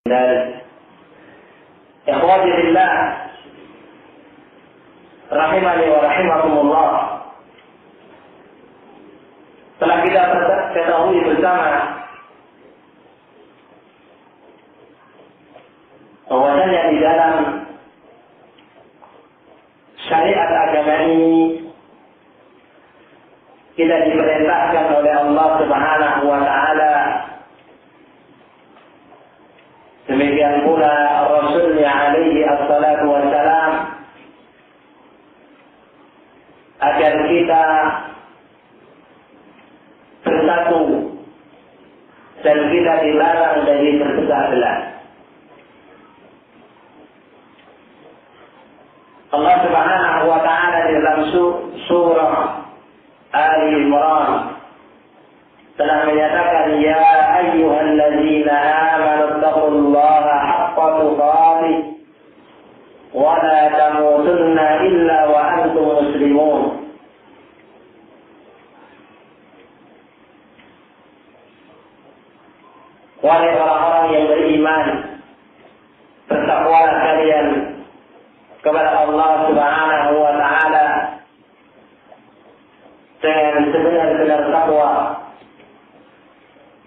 Dan ikhwati billah rahimani wa rahimakumullah, telah kita ketahui bersama bahwasanya di dalam syariat agama ini kita diperintahkan oleh Allah Subhanahu wa taala, demikian pula Rasulnya alaihi assalatu wassalam, agar kita bersatu dan kita dilarang dari berpecah belah. Allah Subhanahu wa taala di dalam surah Ali Imran telah menyatakan, ya ayyuhalladzina amanu taqullaha haqqa tuqatih wa la tamutunna illa wa antum muslimun. Wahai orang-orang yang beriman, bertakwalah kalian kepada Allah Subhanahu wa taala dengan sebenar-benar takwa,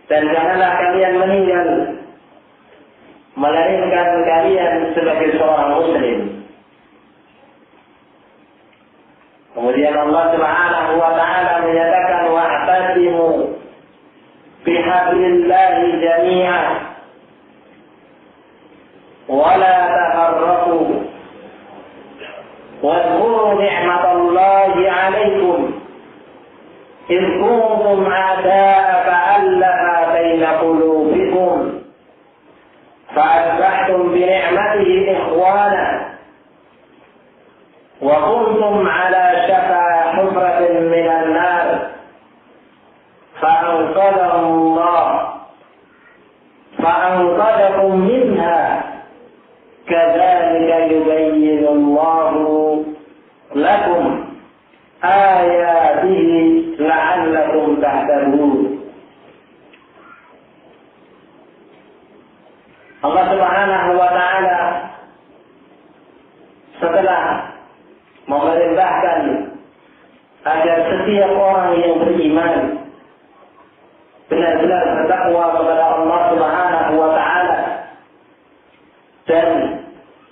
dan janganlah kalian meninggal melainkan kalian sebagai seorang muslim. Kemudian Allah Subhanahu wa taala menyatakan, wa'tasimu bihablillahi jami'an wa la tafarraqu wadhkuru ni'matallahi 'alaikum إذ كنتم أعداء فألف بين قلوبكم فأصبحتم بنعمته إخوانا وكنتم على شفا حفرة من النار فأنقذكم منها كذلك يبين الله لكم ayatihi la'allakum tahtadun. Allah Subhanahu wa taala setelah memerintahkan agar setiap orang yang beriman benar-benar bertakwa kepada Allah Subhanahu wa taala dan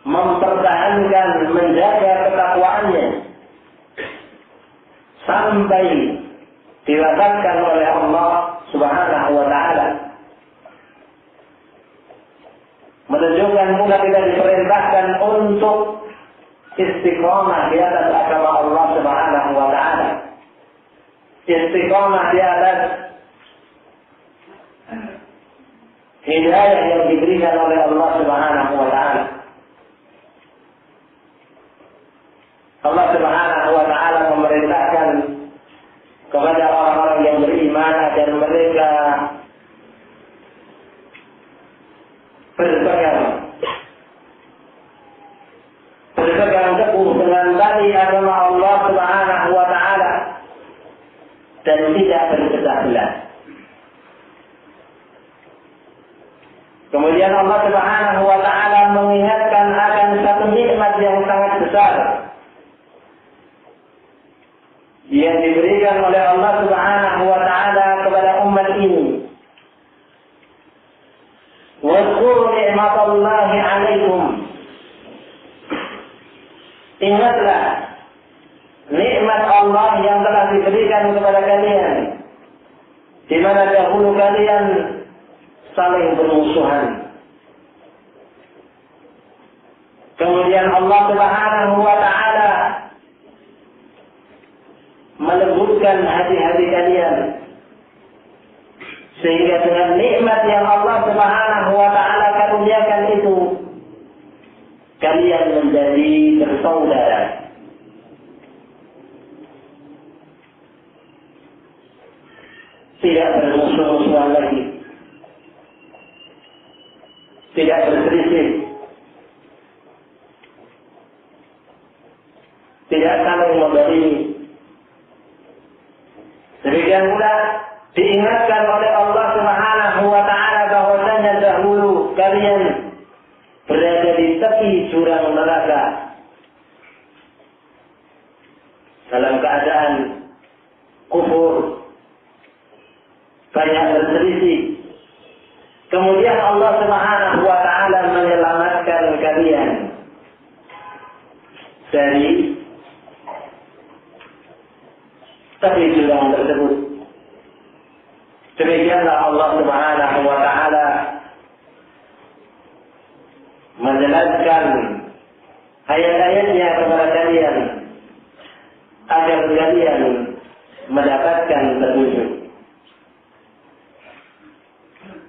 mempertahankan, menjaga ketakwaannya sampai dilapatkan oleh Allah Subhanahu wa taala. Menunjukkan pula kita diperintahkan untuk istiqomah di atas agama Allah Subhanahu wa taala. Istiqomah di atas hidayah yang diberikan oleh Allah Subhanahu wa taala. Allah Subhanahu wa taala memerintahkan kepada orang-orang yang beriman agar mereka berpegang teguh dengan tali agama Allah Subhanahu wa taala dan tidak berpecah belah. Kemudian Allah Subhanahu wa taala mengingatkan akan satu nikmat yang sangat besar yang diberikan oleh Allah Subhanahu wa taala kepada umat ini. Wadhkuru ni'matallahi 'alaikum. Ingatlah nikmat Allah yang telah diberikan kepada kalian, di mana dahulu kalian saling bermusuhan. Kemudian Allah Subhanahu wa taala melembutkan hati-hati kalian, sehingga dengan nikmat yang Allah Subhanahu wa taala karuniakan itu kalian menjadi bersaudara. Tidak bermusuh-musuhan lagi, tidak berselisih, tidak saling memberi. Demikian pula diingatkan oleh Allah Subhanahu wa taala bahwasanya dahulu kalian berada di tepi jurang neraka dalam keadaan kufur, banyak berselisih. Kemudian Allah Subhanahu wa Ta'ala menyelamatkan kalian dari tepi jurang tersebut. Demikianlah Allah Subhanahu wa Ta'ala menjelaskan ayat-ayatnya kepada kalian agar kalian mendapatkan petunjuk.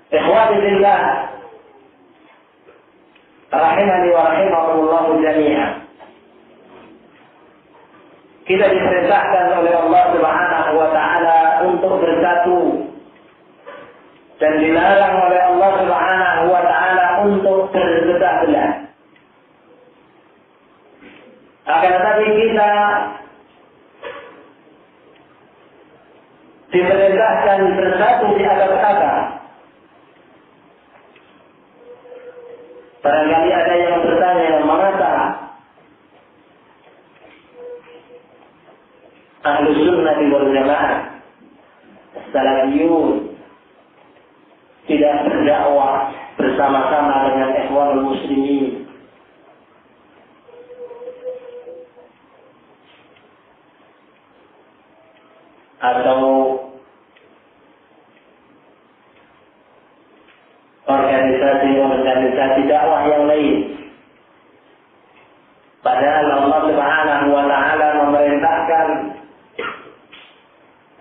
Ikhwani fillah, rahimani wa rahimakumullah jami'an. Kita diperintahkan oleh Allah Subhanahu wa Ta'ala untuk bersatu dan dilarang oleh Allah Subhanahu wa Ta'ala untuk berpecah belah. Akan tetapi kita diperintahkan bersatu di atas kata. Barangkali ada yang bertanya, mengapa Ahlus Sunnah wal Jamaah Salafiyun tidak berdakwah bersama-sama dengan ikhwanul muslimin? Atau organisasi dakwah yang lain. Padahal Allah Subhanahu wa Ta'ala memerintahkan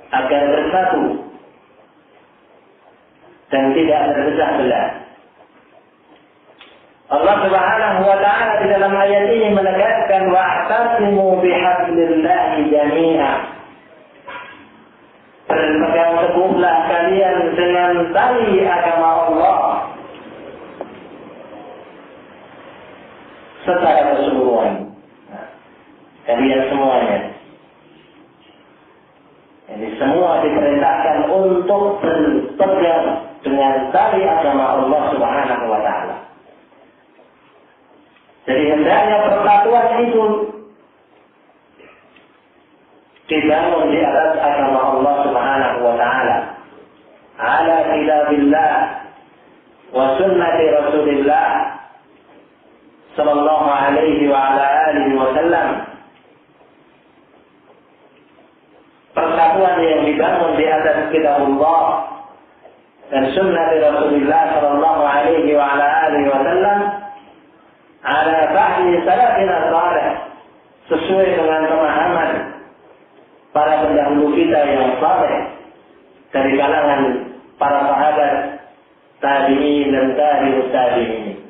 agar bersatu dan tidak berpecah belah. Allah Subhanahu wa Ta'ala di dalam ayat ini menegaskan wa'tasimu bihablillahi jami'a. Berpegang teguhlah kalian dengan tali agama Allah secara keseluruhan. Kalian semuanya. Jadi semua diperintahkan untuk berpegang dengan tali agama Allah Subhanahu wa Ta'ala. Jadi hendaknya persatuan itu dibangun di atas agama Allah Subhanahu wa Ta'ala, ala kitabillah wa sunnati Rasulillah sallallahu alaihi wa ala alihi wa sallam. Persatuan yang dibangun di atas kitabullah dan sunnati Rasulillah sallallahu alaihi wa ala alihi wa sallam ala fahmi salafina salih, sesuai dengan pemahaman para pendahulu kita yang saleh dari kalangan para sahabat, tabi'in dan tabi'ut tabi'in.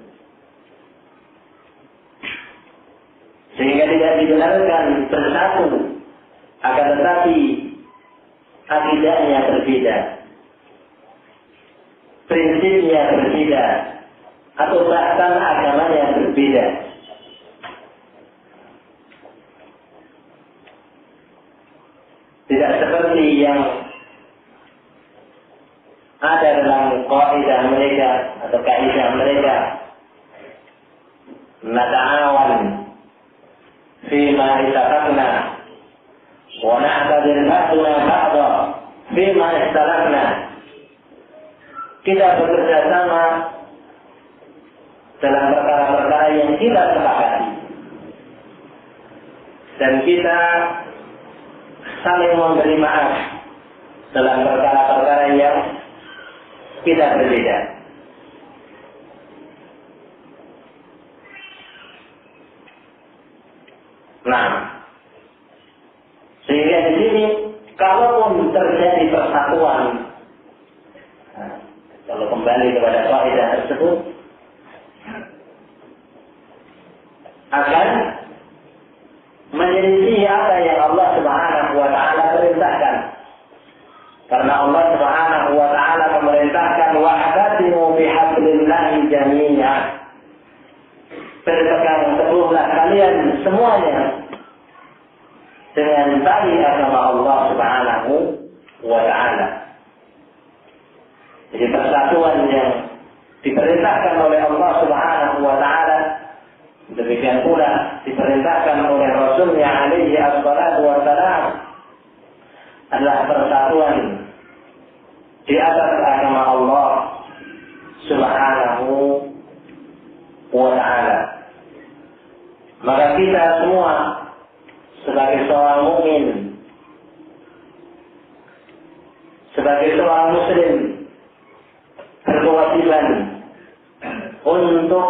Sehingga tidak dibenarkan bersatu, akan tetapi akidahnya berbeda, prinsipnya berbeda, atau bahkan agamanya berbeda. Tidak seperti yang ada dalam kaidah mereka atau kaidah mereka, nata'awan fima ittafaqna wa na'tadir ba'duna ba'da fima istalafna. Kita bekerja sama dalam perkara-perkara yang kita sepakati, dan kita saling memberi maaf dalam perkara-perkara yang kita berbeda. Nah, sehingga di sini kalaupun terjadi persatuan, kalau kembali kepada kaidah tersebut, akan menyelisih apa yang Allah Subhanahu wa Ta'ala perintahkan. Karena Allah Subhanahu wa Ta'ala memerintahkan wa'tasimu bihablillahi jami'a. Berpegang teguhlah kalian semuanya dengan tali agama Allah Subhanahu wa Ta'ala. Jadi persatuan yang diperintahkan oleh Allah Subhanahu wa taala, demikian pula diperintahkan oleh Rasulnya alaihi assalatu wassalam adalah persatuan di atas agama Allah Subhanahu wa taala. Maka kita semua sebagai seorang mukmin, sebagai seorang muslim, berkewajiban untuk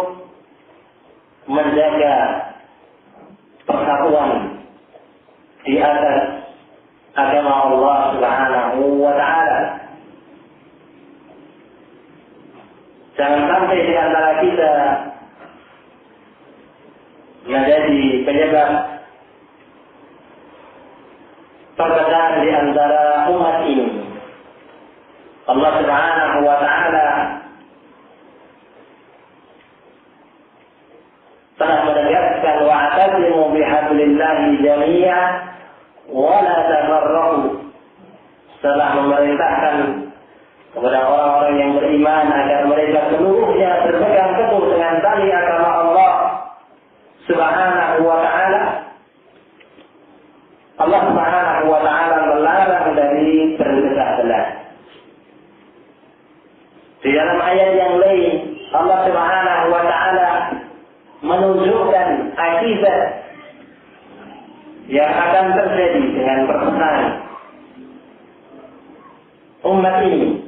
menjaga persatuan di atas agama Allah Subhanahu wa taala. Jangan sampai di antara kita menjadi penyebab perbedaan di antara umat ini. Allah Subhanahu wa taala telah menegaskan wa'tasimu bihablillahi jami'a wa la tafarraqu, setelah memerintahkan kepada orang-orang yang beriman agar mereka seluruhnya berpegang teguh dengan tali agama Allah Subhanahu wa taala. Allah Subhanahu wa taala melarang dari berbelah-belah. Di dalam ayat yang lain Allah Subhanahu wa taala menunjukkan akibat yang akan terjadi dengan perpecahan umat ini.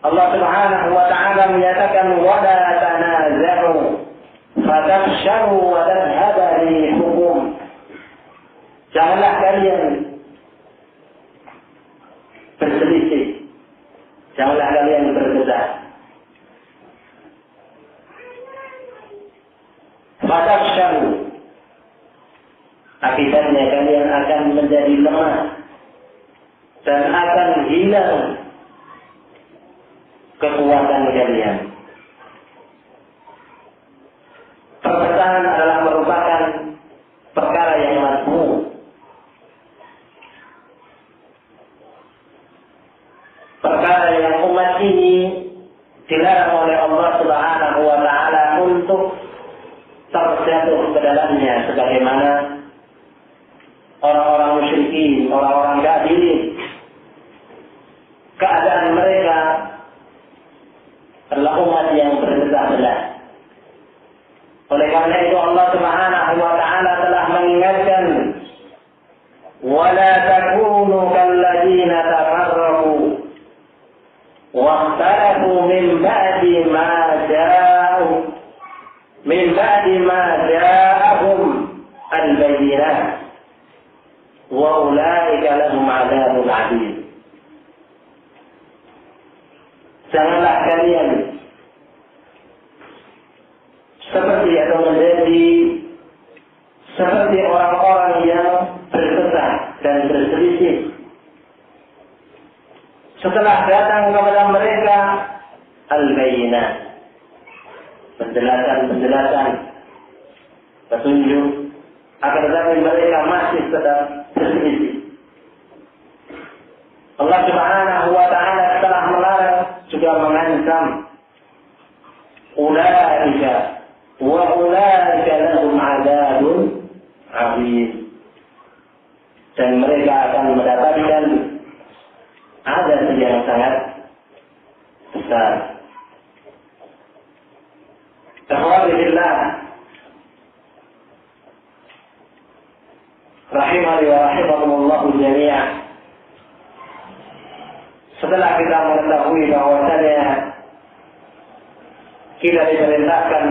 Allah Subhanahu wa taala menyatakan wala tanaza'u fatafshalu wa tadhhaba rihukum. Janganlah kalian berselisih, janganlah kalian berbeda. Fatafshalu, akibatnya kalian akan menjadi lemah dan akan hilang kekuatan kalian. Perpecahan adalah merupakan perkara yang mazmum. Perkara yang umat ini dilarang oleh Allah Subhanahu wa taala untuk terjatuh ke dalamnya, sebagaimana orang-orang musyrikin, orang-orang kafirin, keadaan mereka adalah umat yang berbelah-belah. Oleh karena itu Allah Subhanahu wa taala telah mengingatkan wala takunu kalladzina tafarraqu wa ikhtalafu min ba'di ma ja'ahum al-bayyinat wa ulaika lahum 'adzabun 'adzim. Janganlah kalian seperti atau menjadi seperti orang-orang yang berpecah dan berselisih setelah datang kepada mereka al-bayyinat, penjelasan petunjuk, akan tetapi mereka masih tetap berselisih. Allah Subhanahu wa taala telah melarang, juga mengancam ulaika wa ulaika lahum 'adzabun 'adzim, dan mereka akan mendapatkan azab yang sangat besar. Alhamdulillah, rahimani wa rahimakumullah jami'an. Setelah kita mengetahui bahwasanya kita diperintahkan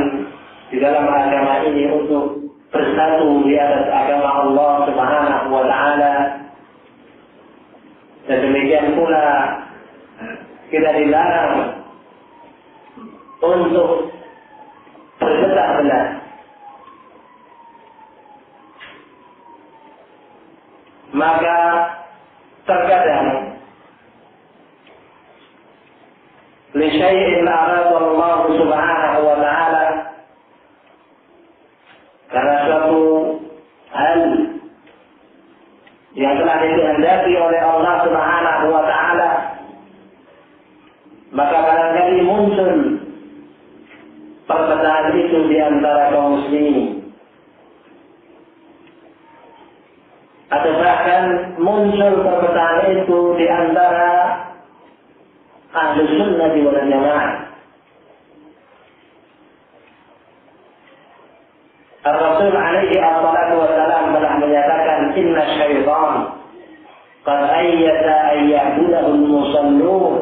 di dalam agama ini untuk bersatu di atas agama Allah Subhanahu wa taala, dan demikian pula kita dilarang untuk berbelah-belah, maka terkadang li syai'in arada Allah Subhanahu wa taala, karena suatu hal yang telah dikehendaki oleh Allah Subhanahu wa taala, maka barangkali muncul perpecahan itu di antara kaum muslimin, atau bahkan muncul perpecahan itu di antara ahlu sunnah wal jamaah. Rasul alaihi assalatu wassalam telah menyatakan inna syaitan qad ayyata an ya'budahu al-musallun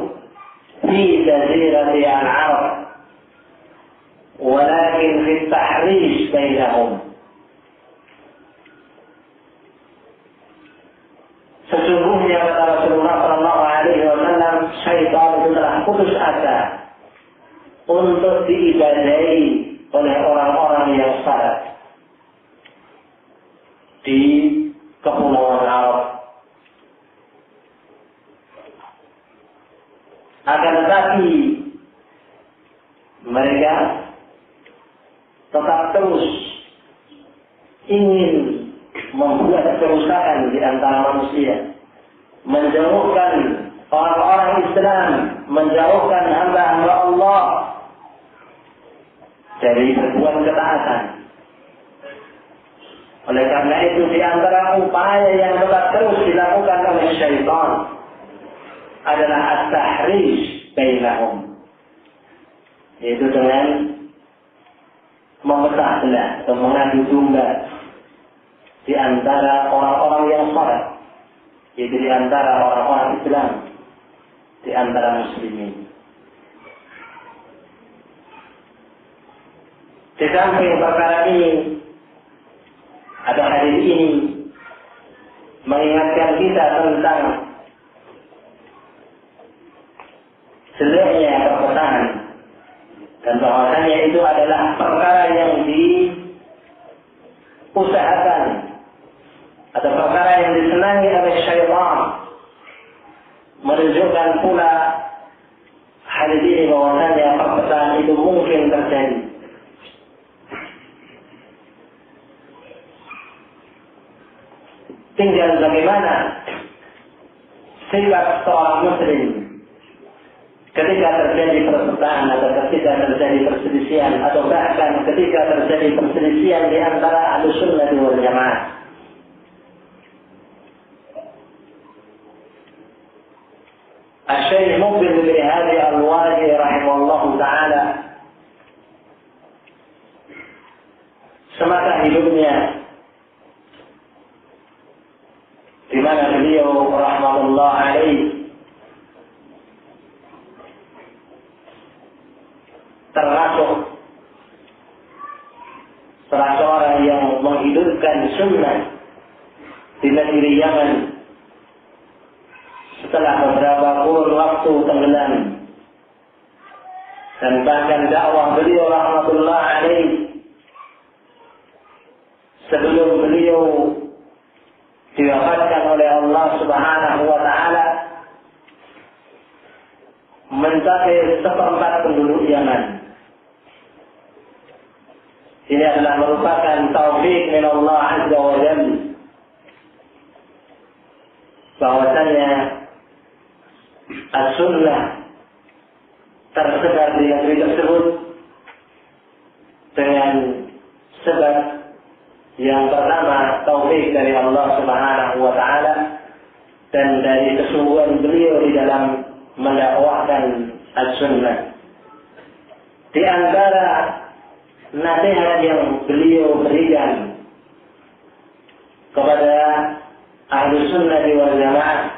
fi jazirati al-arab walakin fi at-tahrish bainahum. Sesungguhnya kata Rasulullah sallallahu alaihi wasallam, syaitan itu telah putus asa untuk diibadahi oleh orang-orang yang salat di kepulauan Arab. Akan tetapi mereka tetap terus ingin membuat kerusakan di antara manusia, menjauhkan orang-orang Islam, menjauhkan hamba-hamba Allah dari berbuat ketaatan. Oleh karena itu, di antara upaya yang tetap terus dilakukan oleh syaitan adalah at-tahrish bainahum, yaitu dengan memecah belah atau mengadu domba di antara orang-orang yang salat, yaitu di antara orang-orang Islam, di antara muslimin. Di samping perkara ini, ada hadis ini mengingatkan kita tentang jeleknya perpecahan, dan bahwasanya itu adalah perkara yang diusahakan atau perkara yang disenangi oleh syaitan. Menunjukkan pula hadis ini bahwasanya perpecahan itu mungkin terjadi. Tinggal bagaimana sikap seorang muslim ketika terjadi perpecahan atau ketika terjadi perselisihan atau bahkan ketika terjadi perselisihan di antara ahlu sunnah wal jamaah. Asy-Syaikh Muqbil bin Hadi Al-Wadi rahimahullah ta'ala semasa hidupnya, di mana beliau rahmatullah alaih termasuk salah seorang yang menghidupkan sunnah di negeri Yaman setelah beberapa kurun waktu tenggelam, dan bahkan dakwah beliau rahmatullah alaih sebelum beliau diwafatkan oleh Allah Subhanahu wa ta'ala mencapai 1/4 penduduk Yaman. Ini adalah merupakan taufik min Allah Azza wa Jalla, bahwasanya as-sunnah tersebar di negeri tersebut dengan sebab yang pertama taufik dari Allah Subhanahu wa ta'ala dan dari kesungguhan beliau di dalam mendakwahkan as-sunnah. Di antara nasihat yang beliau berikan kepada ahlu sunnah wal jamaah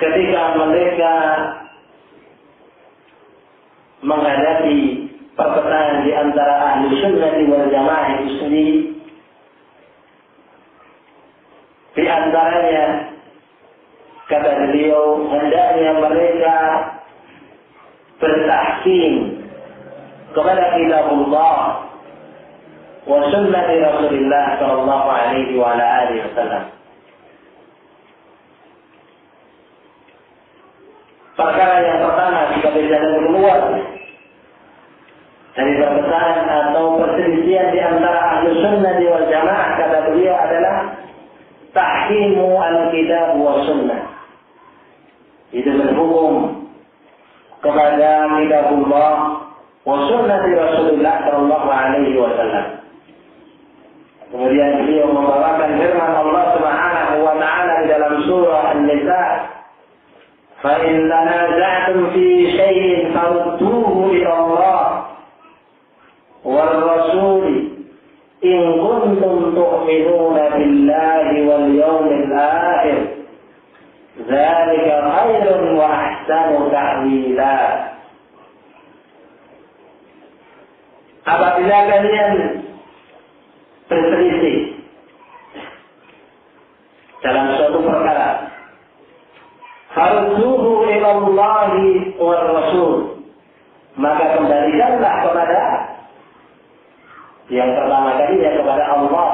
ketika mereka menghadapi perpecahan di antara ahlu sunnah wal jamaah itu sendiri, di antaranya kata beliau, hendaknya mereka bertahkim kepada kitabullah wa sunnah Rasulullah sallallahu alaihi wa ala alihi wasallam. Perkara yang pertama sebagai jalan keluar dari perpecahan atau perselisihan di antara ahlu sunnah wal jamaah, kata beliau, adalah tahkimu al-kitab wa sunnah. Itu berhukum kepada kitabullah wa sunnati Rasulullah sallallahu alaihi wasallam. Kemudian beliau membawakan firman Allah Subhanahu wa taala di dalam surah An-Nisa, "Fa in tanaza'tum fi shay'in farudduhu ila Allah war rasul in kuntum tu'minuna billahi wal yawmil akhir. Dzalika khairun wa ahsanu ta'wila." Apabila kalian berselisih dalam suatu perkara, farudduhu ila Allahi war Rasul, maka kembalikanlah kepada yang pertama kalinya kepada Allah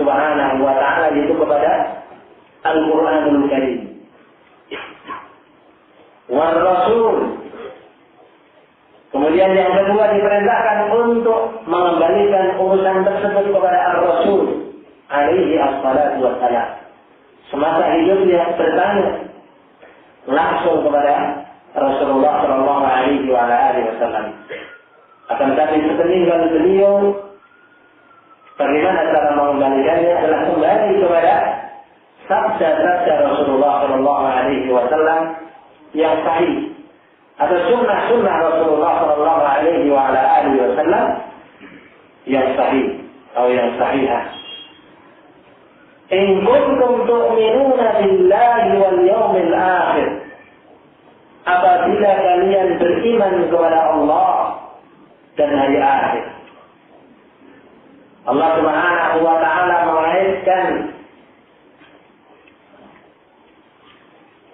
Subhanahu wa ta'ala, yaitu kepada Al-Qur'anul Karim, war Rasul. Kemudian yang kedua diperintahkan untuk mengembalikan urusan tersebut kepada Ar-Rasul alaihi assalatu wassalam. Semasa hidupnya bertanya langsung kepada Rasulullah sallallahu alaihi wasallam. Akan tetapi sepeninggal beliau, bagaimana cara mengembalikannya adalah kembali kepada sabda-sabda Rasulullah sallallahu alaihi wasallam yang sahih, atau sunnah-sunnah Rasulullah sallallahu alaihi wasallam yang sahih atau yang sahihah. In kuntum tu'minuna billahi wal yawmil akhir, apabila kalian beriman kepada Allah dan hari akhir. Allah Subhanahu wa taala mengaitkan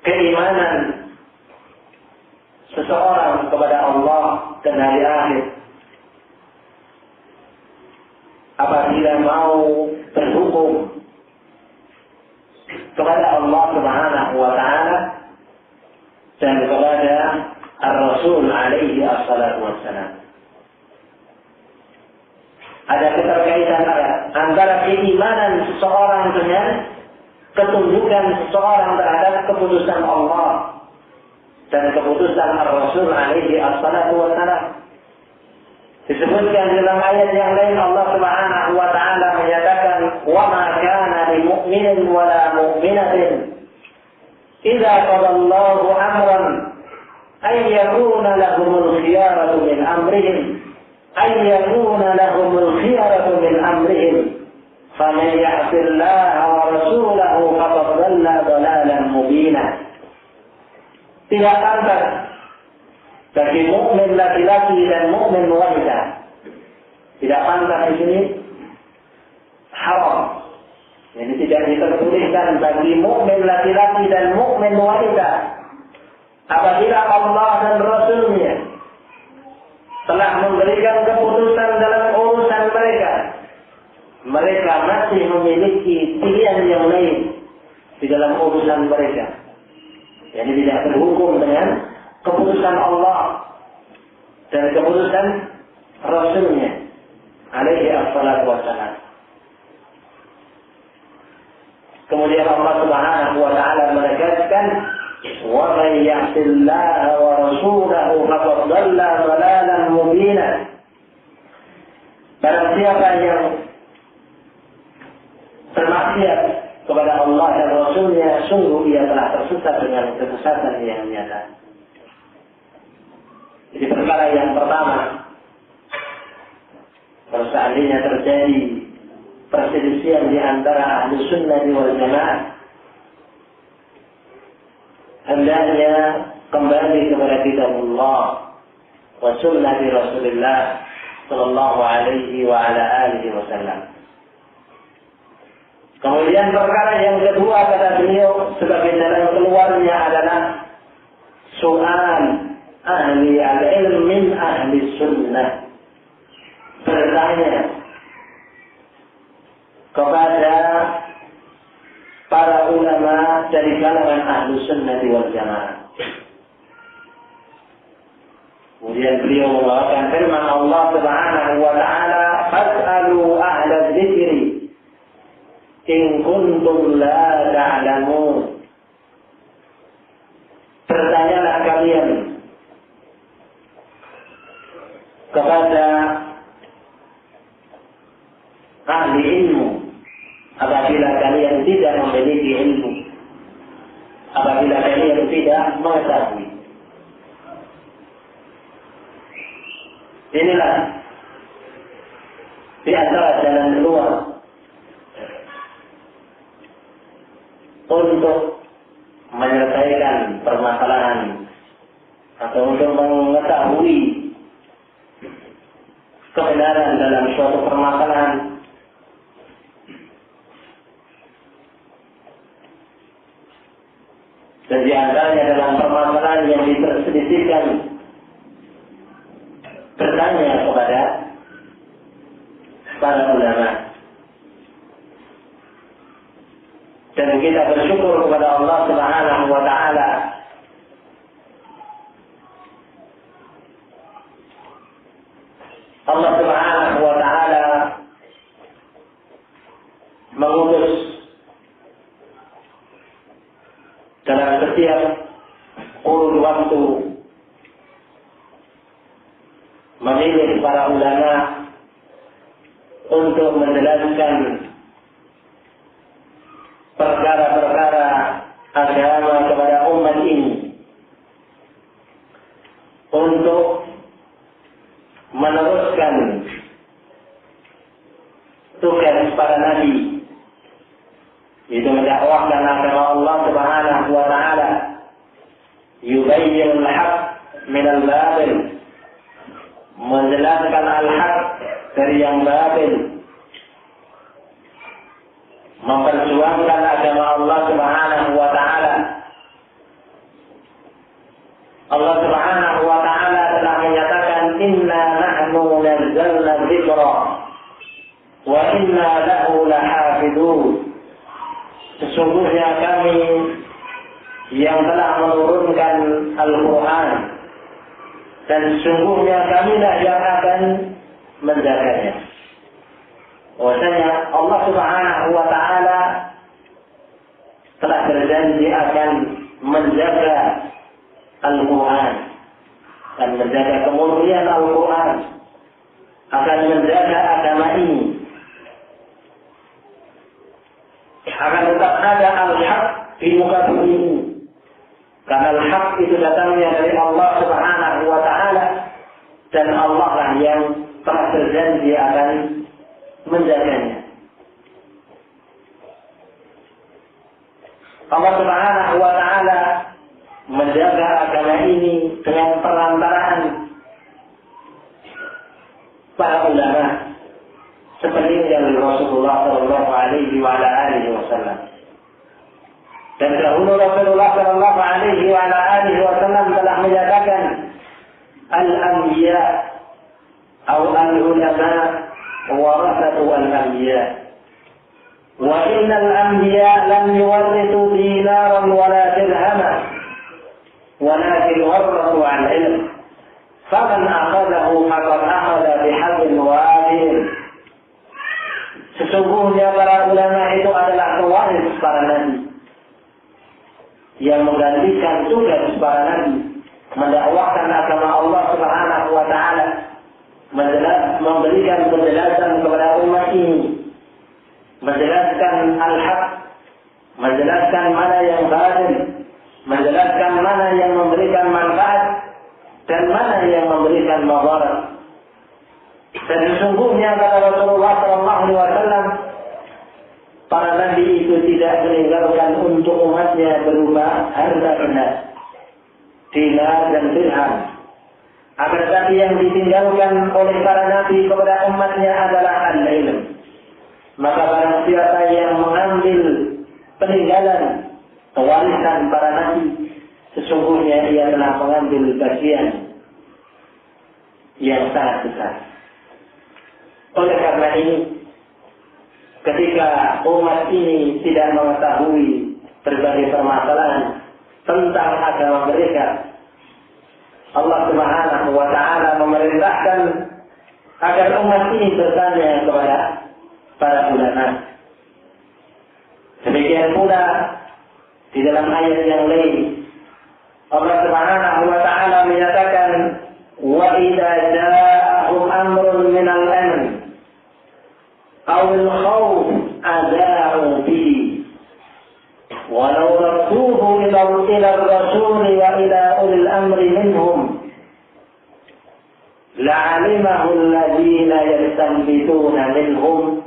keimanan seseorang kepada Allah dan hari akhir apabila mau berhukum kepada Allah Subhanahu wa taala dan kepada Ar-Rasul alaihi assalatu wassalam. Ada keterkaitan antara keimanan seseorang dengan ketundukan seseorang terhadap keputusan Allah dan keputusan Ar-Rasul alaihi assalatu wassalam. Disebutkan dalam ayat yang lain, Allah Subhanahu wa taala menyatakan, "Wa ma kana lil mu'minin wa la mu'minatin idza qada Allahu amran ay yakuna lahumul khiyaratu min amrihim faman ya'sillaha wa rasulahu faqad dhalla dhalalan mubina." Tidak pantas bagi mukmin laki-laki dan mukmin wanita. Tidak pantas di sini haram. Jadi tidak diperbolehkan bagi mukmin laki-laki dan mukmin wanita apabila Allah dan Rasulnya telah memberikan keputusan dalam urusan mereka, mereka masih memiliki pilihan yang lain di dalam urusan mereka. Jadi tidak berhukum dengan keputusan Allah dan keputusan Rasulnya alaihi assalatu wassalam. Kemudian Allah Subhanahu wa taala menegaskan, "Wa man ya'sillaha wa rasulahu faqad dhalla dhalalan mubina." Barang siapa yang bermaksiat kepada Allah dan Rasulnya, sungguh ia telah tersesat dengan kesesatan yang nyata. Jadi perkara yang pertama, kalau seandainya terjadi perselisihan di antara ahli sunnah wal jamaah, hendaknya kembali kepada kitabullah wa sunnah Rasulullah sallallahu alaihi wa ala alihi wasallam. Kemudian perkara yang kedua, kata beliau, sebagai jalan keluarnya adalah soal ahli al-ilm min ahli sunnah, bertanya kepada para ulama dari kalangan ahli sunnah wal jamaah. Kemudian beliau membawakan firman Allah Subhanahu wa taala, "Fas'alu ahla dzikri in kuntum la ta'lamun." Bertanyalah kalian kepada ahli ilmu apabila kalian tidak memiliki ilmu, apabila kalian tidak mengetahui. Inilah di antara jalan keluar untuk menyelesaikan permasalahan atau untuk mengetahui kebenaran dalam suatu permasalahan. Dan di antaranya dalam permasalahan yang diperselisihkan, bertanya kepada para ulama. Dan kita bersyukur kepada Allah Subhanahu wa Ta'ala Allah Subhanahu wa Ta'ala mengutus dalam setiap kurun waktu, memilih para ulama untuk menjelaskan perkara-perkara agama kepada umat ini, untuk meneruskan tugas para nabi, itu mendakwahkan agama Allah Subhanahu wa Ta'ala, yubayyinul haqq minal batil, menjelaskan al-haq dari yang batil, memperjuangkan agama Allah Subhanahu wa Ta'ala. Allah Subhanahu wa Ta'ala telah menyatakan, inna nahnu nazzalna dzikra wa inna lahu lahafidun. Sesungguhnya kami yang telah menurunkan Al-Quran, dan sesungguhnya kamilah yang akan menjaganya. Bahwasanya Allah Subhanahu wa Ta'ala telah berjanji akan menjaga Al-Quran dan menjaga kemurnian Al-Quran, akan menjaga agama ini, akan tetap ada al-haq di muka bumi ini. Karena al-haq itu datangnya dari Allah Subhanahu wa Ta'ala, dan Allah lah yang telah berjanji akan menjaganya. Allah Subhanahu wa Ta'ala menjaga agama ini dengan perantaraan para ulama seperti yang Rasulullah Shallallahu Alaihi Wasallam. Dan dahulu Rasulullah Shallallahu Alaihi Wasallam telah menyatakan, al-anbiya atau al-ulama warathatu al-anbiya, wa innal anbiya lam yuwarrithu dinaran wala dirhaman, walakin warathu al-ilm, faman akhadahu faqad akhadha bihablin wafir. Sesungguhnya para ulama itu adalah pewaris para nabi, yang menggantikan tugas para nabi, mendakwahkan agama Allah Subhanahu wa Ta'ala, memberikan penjelasan kepada umat ini, menjelaskan al-haq, menjelaskan mana yang batil, menjelaskan mana yang memberikan manfaat dan mana yang memberikan madarat. Dan sesungguhnya kata Rasulullah SAW, para nabi itu tidak meninggalkan untuk umatnya berupa harta benda, dinar dan dirham. Akan tetapi yang ditinggalkan oleh para nabi kepada umatnya adalah al-ilm. Maka barang siapa yang mengambil peninggalan pewarisan para nabi, sesungguhnya ia telah mengambil bagian yang sangat besar. Oleh karena ini, ketika umat ini tidak mengetahui berbagai permasalahan tentang agama mereka, Allah Subhanahu wa Ta'ala memerintahkan agar umat ini bertanya kepada para ulama. Demikian pula di dalam ayat yang lain, Allah Subhanahu wa Ta'ala menyatakan, wa idza ja'ahum amrun minal amn awil khawf ada'u bihi walau radduhu ila ar-rasul wa ila ulil amri minhum la'alimahu alladhina yastanbituna minhum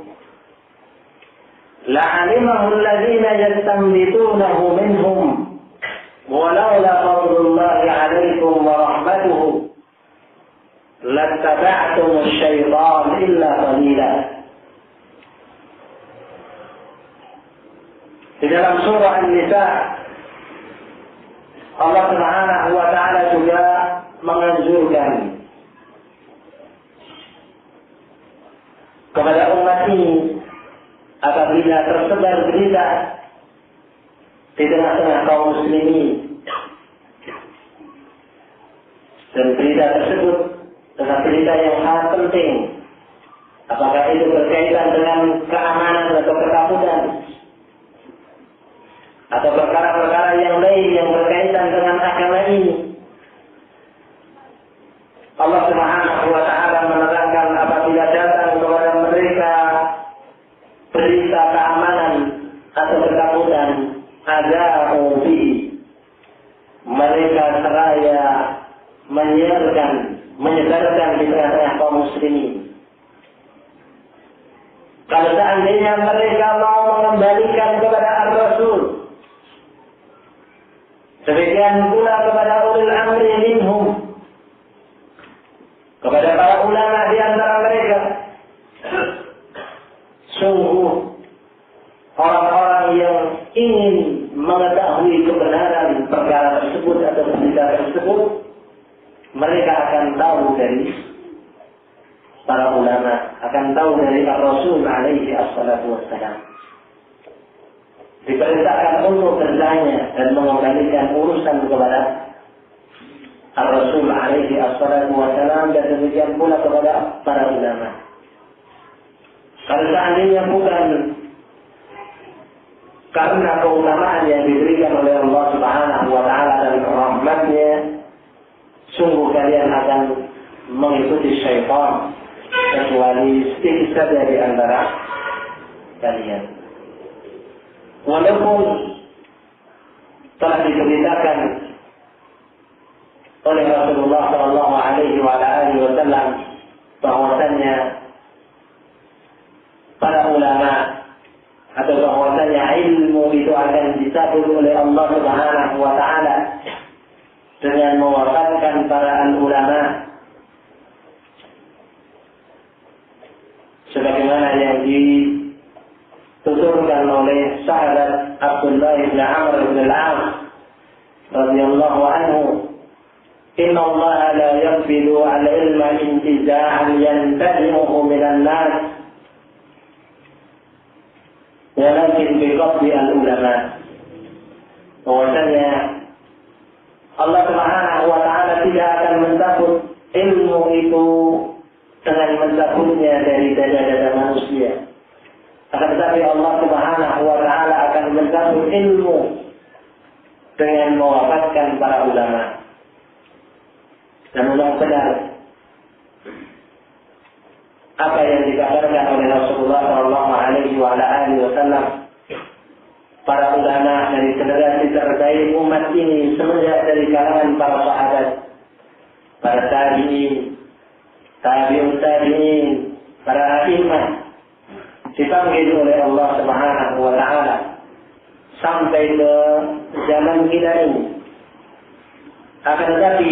ولولا فضل الله عليكم ورحمته لاتبعتم الشيطان إلا قليلا. Di dalam surah An-Nisa Allah Subhanahu wa taala juga menganjurkan kepada umat ini apabila tersebar berita di tengah-tengah kaum muslimin dan berita tersebut adalah berita yang sangat penting, apakah itu berkaitan dengan keamanan atau ketakutan atau perkara-perkara yang lain yang berkaitan dengan agama ini, Allah Subhanahu wa taala menerangkan apabila datang kepada mereka berita keamanan atau ketakutan, ada ubi, mereka seraya menyebarkan di tengah-tengah kaum muslimin. Kalau seandainya mereka mau mengembalikan kepada Ar-Rasul, demikian pula kepada ulil amri minhum, kepada para ulama di antara mereka, sungguh orang-orang yang ingin mengetahui kebenaran perkara tersebut atau berita tersebut, mereka akan tahu dari para ulama, akan tahu dari Rasul alaihi assalatu wassalam. Diperintahkan untuk bertanya dan mengembalikan urusan kepada Rasul alaihi assalatu wassalam, dan demikian pula kepada para ulama. Kalau seandainya bukan karena keutamaan yang diberikan oleh Allah Subhanahu wa taala dan rahmatnya, sungguh kalian akan mengikuti syaitan, kecuali sedikit saja di antara kalian. Walaupun telah diberitakan oleh Rasulullah sallallahu alaihi wasallam bahwasanya para ulama atau bahwasanya ilmu itu akan dicabut oleh Allah Subhanahu wa taala dengan mewafatkan para ulama, sebagaimana yang dituturkan oleh sahabat Abdullah bin Amr bin al-As radhiyallahu anhu, inna Allah la yaqbilu al-ilma intiza'an yantazi'uhu minan nas walakin biqabdi al-ulama. Bahwasanya Allah Subhanahu wa taala tidak akan mencabut ilmu itu dengan mencabutnya dari dada-dada manusia. Akan tetapi Allah Subhanahu wa taala akan mencabut ilmu dengan mewafatkan para ulama. Dan memang benar apa yang dikabarkan oleh Rasulullah sallallahu alaihi wasallam, para ulama dari generasi terbaik umat ini semenjak dari kalangan para sahabat, para tabi'in, tabi'ut tabi'in, para imam, dipanggil oleh Allah Subhanahu wa taala sampai ke zaman kita ini. Akan tetapi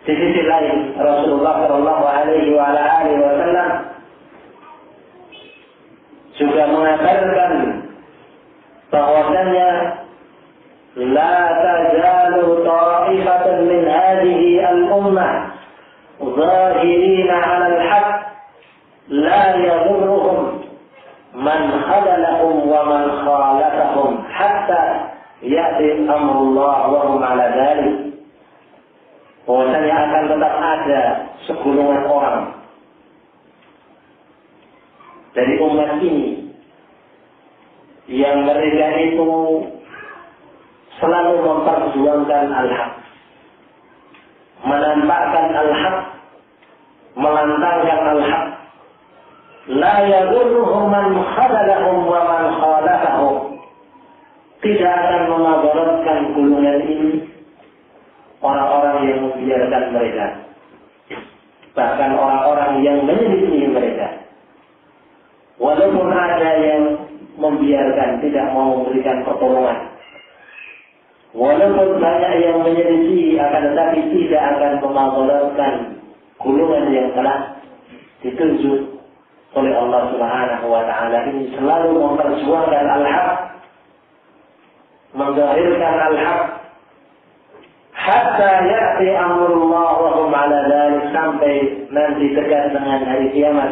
di sisi lain Rasulullah sallallahu alaihi wasallam juga mengabarkan bahwasanya la tazalu ta'ifatun min hadhihi al-ummah zahirina 'ala al-haqq la yadurruhum man khadalahum wa man khalafahum hatta ya'ti amrullah wa hum 'ala dhalik. Bahwasanya akan tetap ada segolongan orang dari umat ini yang mereka itu selalu memperjuangkan al-haq, menampakkan al-haq memantangkan al-haq. La yadurruhum man khadalahum wa man khalafahum. Tidak akan memadaratkan golongan ini orang-orang yang membiarkan mereka, bahkan orang-orang yang menyelisihi mereka. Walaupun ada yang membiarkan, tidak mau memberikan pertolongan, walaupun banyak yang menyelisihi, akan tetapi tidak akan memadaratkan golongan yang telah ditunjuk oleh Allah Subhanahu wa Ta'ala ini, selalu memperjuangkan al-haq, menggahirkan al-haq, hatta ya'ti amrullah wa hum 'ala dzalik, sampai nanti dekat dengan hari kiamat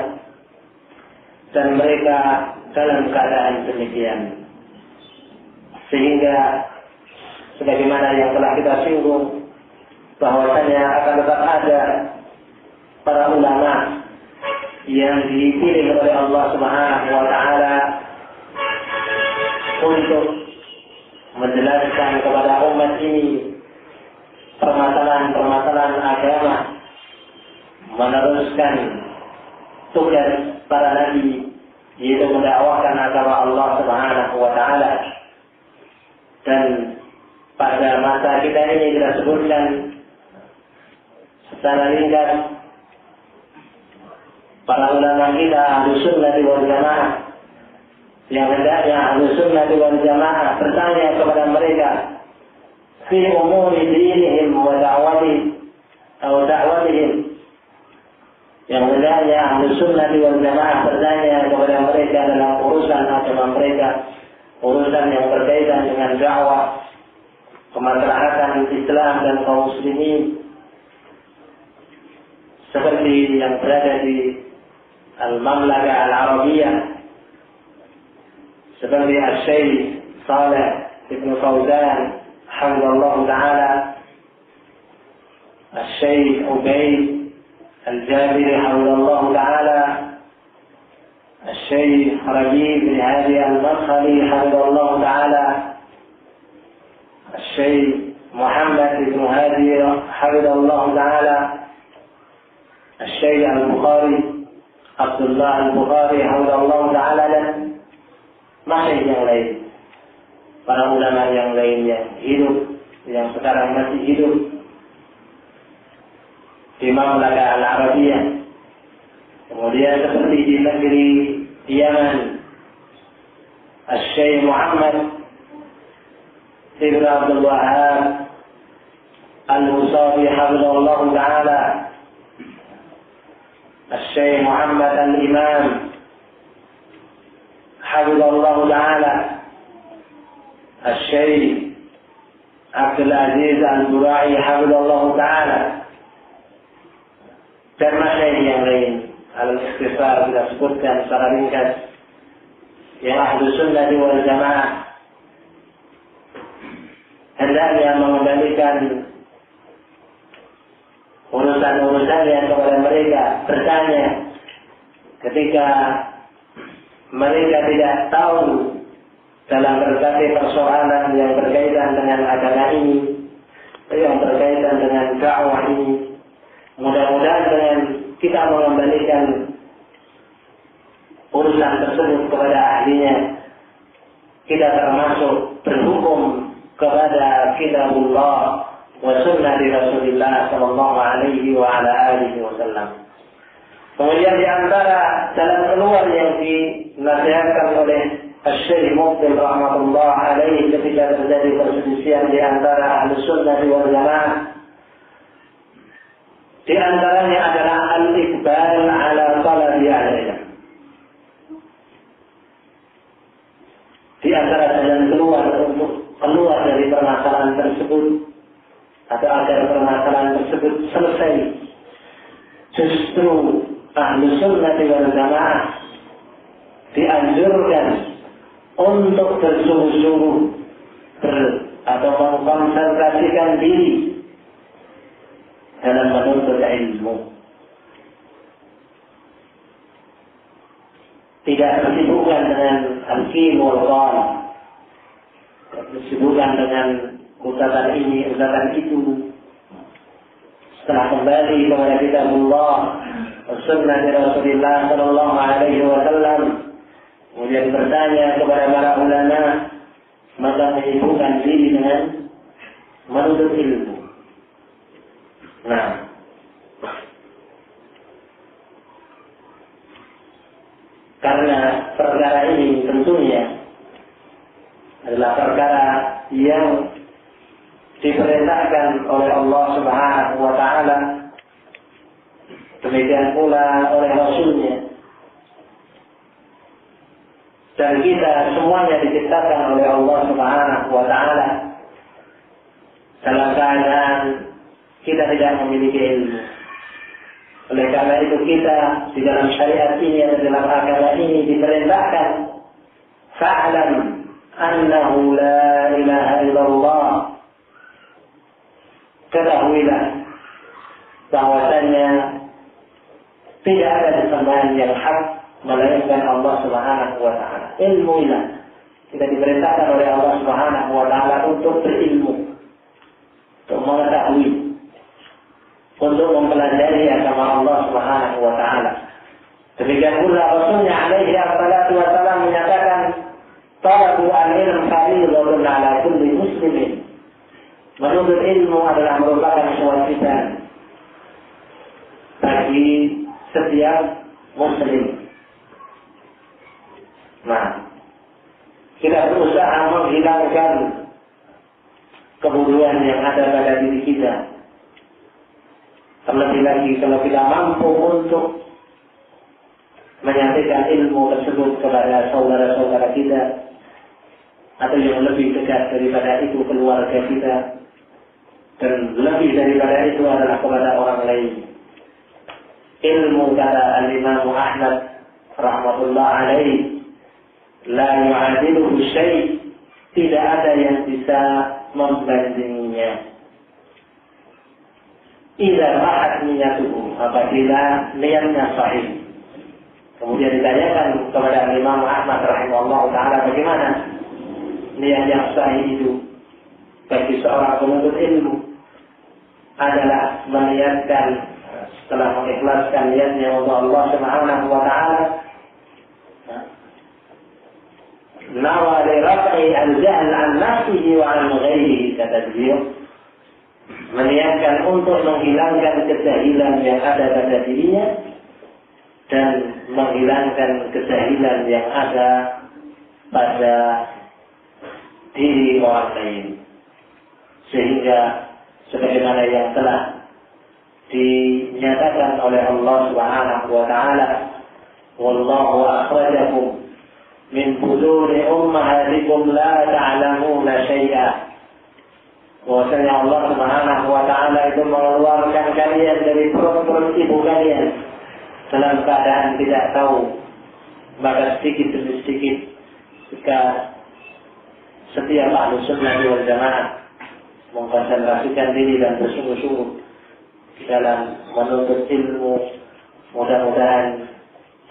dan mereka dalam keadaan demikian. Sehingga sebagaimana yang telah kita singgung, bahwasanya akan tetap ada para ulama yang dipilih oleh Allah Subhanahu wa Ta'ala untuk menjelaskan kepada umat ini permasalahan-permasalahan agama, meneruskan tugas para nabi, yaitu mendakwahkan agama Allah Subhanahu wa Ta'ala. Dan pada masa kita ini kita sebutkan secara ringkas para ulama kita Ahlus Sunnah wal Jamaah, yang hendaknya Ahlus Sunnah wal Jamaah bertanya kepada mereka fi umuri dinihim wa da'watihim, yang hendaknya Ahlus Sunnah wal Jamaah bertanya kepada mereka dalam urusan agama mereka, urusan yang berkaitan dengan dakwah, kemaslahatan Islam dan kaum muslimin, seperti yang berada di Al-Mamlakah Al-Arabiyah, seperti Al-Syekh Saleh Ibn Fauzan Hafizahullah Ta'ala, Al-Syekh Ubaid Al-Jabiri Hafizahullah Ta'ala, Al-Syekh Rabi' bin Hadi Al-Madkhali Hafizahullah Ta'ala, Al-Syekh Muhammad bin Hadi Hafizahullah Ta'ala, Al-Syekh Al-Bukhari Abdullah Al-Bukhari Hafizahullah Ta'ala, dan masih yang lain, para ulama yang lain yang hidup, yang sekarang masih hidup di Mamlakah Al-Arabiyah. Kemudian seperti di negeri Yaman, Al-Syekh Muhammad Ibn Abdul Wahhab Al-Musawi Hafizahullah Ta'ala, Al-Syekh Muhammad Al-Imam Hafizahullah Ta'ala, Al-Syekh Abdul Aziz Al-Burai Hafizahullah Ta'ala, dan masyaikh yang lain. Al-Ikhtisar kita sebutkan secara ringkas, yang Ahlus Sunnah wal Jamaah hendaknya mengembalikan urusan-urusannya kepada mereka, bertanya ketika mereka tidak tahu dalam berbagai persoalan yang berkaitan dengan agama ini, yang berkaitan dengan dakwah ini. Mudah-mudahan dengan kita mengembalikan urusan tersebut kepada ahlinya, kita termasuk berhukum kepada kitabullah wa sunnah Rasulullah sallallahu alaihi wa ala alihi wasallam. Kemudian di antara jalan keluar yang dinasihatkan oleh Syekh Muqbil rahmatullah alaihi ketika terjadi perselisihan di antara Ahlus Sunnah wal Jamaah, di antaranya adalah al-iqbal ala talabi al-ilm. Di antara jalan keluar untuk keluar dari permasalahan tersebut, atau agar permasalahan tersebut selesai, justru Ahlus Sunnah wal Jamaah dianjurkan untuk bersungguh-sungguh atau mengkonsentrasikan diri dalam menuntut ilmu. Tidak bersibukkan dengan al-qim wal qal, bersibukkan dengan ucapan ini, ucapan itu. Setelah kembali kepada kitabullah, sunnah Rasulullah sallallahu alaihi wasallam, kemudian bertanya kepada para ulama, maka menyibukkan diri dengan menuntut ilmu. Nah, karena perkara ini tentunya adalah perkara yang diperintahkan oleh Allah Subhanahu wa Ta'ala, demikian pula oleh Rasulnya, dan kita semuanya diciptakan oleh Allah Subhanahu wa Ta'ala dalam keadaan kita tidak memiliki ilmu. Oleh karena itu kita di dalam syariat ini atau dalam agama ini diperintahkan, fa'lam annahu la ilaha illallah, ketahuilah bahwasanya tidak ada sembahan yang hak melainkan Allah Subhanahu wa Ta'ala. Ilmuilah. Kita diperintahkan oleh Allah Subhanahu wa Ta'ala untuk berilmu, untuk mengetahui, untuk mempelajari agama Allah Subhanahu wa Ta'ala. Demikian pula Rasulnya alaihi wassalatu wassalam menyatakan, talabul ilm fardhun 'ala kulli muslimin. Menuntut ilmu adalah merupakan kewajiban bagi setiap muslim. Nah, kita berusaha menghilangkan kebodohan yang ada pada diri kita. Terlebih lagi kalau kita mampu untuk menyampaikan ilmu tersebut kepada saudara-saudara kita, atau yang lebih dekat daripada itu keluarga kita, dan lebih daripada itu adalah kepada orang lain. Ilmu kata Al-Imam Ahmad rahmatullah alaih, la yu'adiluhu syai', tidak ada yang bisa membandinginya. Idza rahat niyatuhu, apabila niatnya sahih. Kemudian ditanyakan kepada Imam Ahmad rahimahullah ta'ala, bagaimana niat yang sahih itu bagi seorang penuntut ilmu? Adalah meniatkan, setelah mengikhlaskan niatnya untuk Allah Subhanahu wa Ta'ala, nawa li raf'i al-jahl an nafsihi wa an ghairihi, kata beliau, meniatkan untuk menghilangkan kejahilan yang ada pada dirinya dan menghilangkan kejahilan yang ada pada diri orang lain, sehingga sebagaimana yang telah dinyatakan oleh Allah Subhanahu wa Ta'ala, wallahu akhrajakum min buduri ummahatikum la ta'lamuna syai'a. Bahwasanya Allah Subhanahu wa Ta'ala itu mengeluarkan kalian dari perut-perut ibu kalian dalam keadaan tidak tahu, maka sedikit demi sedikit jika setiap ahlu sunnah wal jamaah mengkonsentrasikan diri dan bersungguh-sungguh dalam menuntut ilmu, mudah-mudahan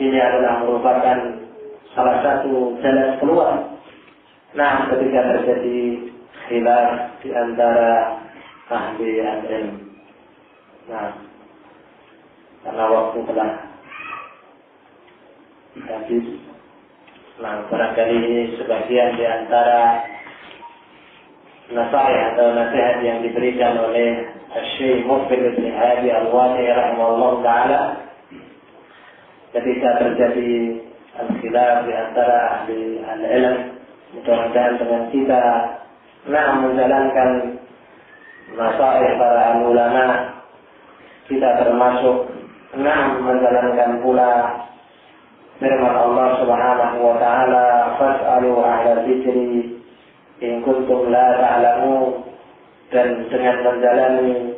ini adalah merupakan salah satu jalan keluar. Nah, ketika terjadi khilaf di antara ahli ilmu. Nah, karena waktu telah habis, nah barangkali ini sebagian di antara nasihat atau nasihat yang diberikan oleh Syekh Mufid bin Hadi Al-Wadi rahimahullah ta'ala ketika terjadi al-khilaf di antara ahli al-ilm. Mudah-mudahan dengan kita menjalankan nasihat para ulama, kita termasuk menjalankan pula firman Allah Subhanahu wa Ta'ala, fas'alu ahla dzikri in kuntum la ta'lamun, dan dengan menjalani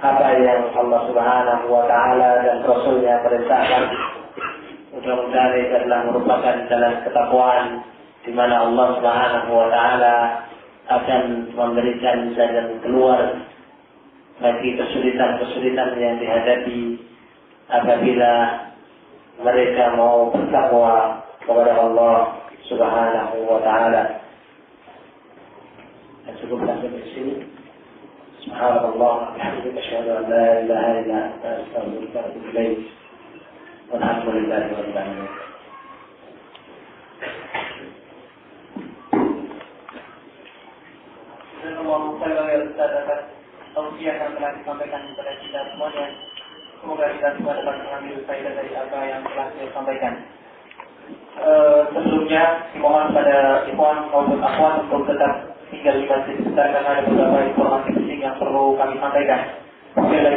apa yang Allah Subhanahu wa Ta'ala dan Rasulnya perintahkan, mudah-mudahan itu adalah merupakan jalan ketakwaan di mana Allah Subhanahu wa Ta'ala akan memberikan jalan keluar bagi kesulitan-kesulitan yang dihadapi apabila mereka mau bertakwa kepada Allah Subhanahu wa Ta'ala. Cukup sampai di sini. Subhanallah, alhamdulillah, asyhadu an la ilaha illa anta, astaghfiruka wa atubu ilaik. Walhamdulillahirabbil alamin. Tausiah yang telah disampaikan kepada kita semuanya. Semoga kita semua dapat mengambil faedah dari apa yang telah saya sampaikan. Sebelumnya, dimohon pada ikhwan maupun akhwat untuk tetap tinggal di masjid sebentar karena ada beberapa informasi penting yang perlu kami sampaikan.